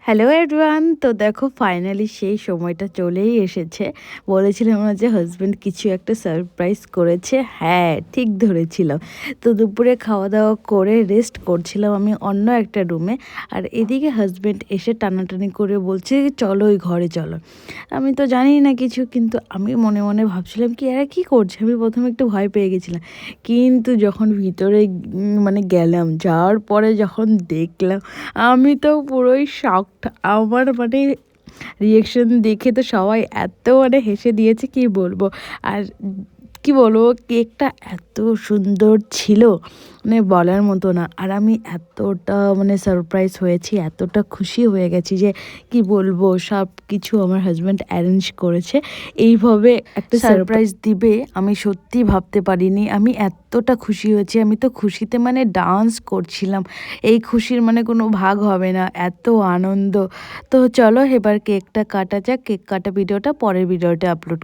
Hello everyone, তো দেখো finally সেই সময়টা চলেই এসেছে। বলেছিলাম না যে হাজব্যান্ড কিছু একটা সারপ্রাইজ করেছে। হ্যাঁ, ঠিক ধরেছিলাম। তো দুপুরে খাওয়া দাওয়া করে রেস্ট করছিলাম আমি অন্য একটা রুমে। আর এদিকে হাজব্যান্ড এসে টানাটানি করে বলছে চলো ওই ঘরে চলো। আমি তো জানি না কিছু, কিন্তু আমি মনে মনে ভাবছিলাম কি এরা কী করছে। আমি প্রথমে একটু ভয় পেয়ে গেছিলাম, কিন্তু যখন ভিতরে মানে গেলাম, যাওয়ার পরে যখন দেখলাম, আমি তো পুরোই শকড। আমার মানে রিয়েকশন দেখে তো সবাই এত মানে হেসে দিয়েছে কি বলবো। আর কি বলবো, কেকটা এত সুন্দর ছিল, মানে বলার মতো না। আর আমি এতটা মানে সারপ্রাইজ হয়েছি, এতটা খুশি হয়ে গেছি যে কি বলবো। সব কিছু আমার হাজব্যান্ড অ্যারেঞ্জ করেছে। এইভাবে একটা সারপ্রাইজ দিবে আমি সত্যি ভাবতে পারিনি। আমি এতটা খুশি হয়েছি, আমি তো খুশিতে মানে ডান্স করছিলাম। এই খুশির মানে কোনো ভাগ হবে না, এত আনন্দ। তো চলো এবার কেকটা কাটা যাক। কেক কাটা ভিডিওটা পরের ভিডিওতে আপলোড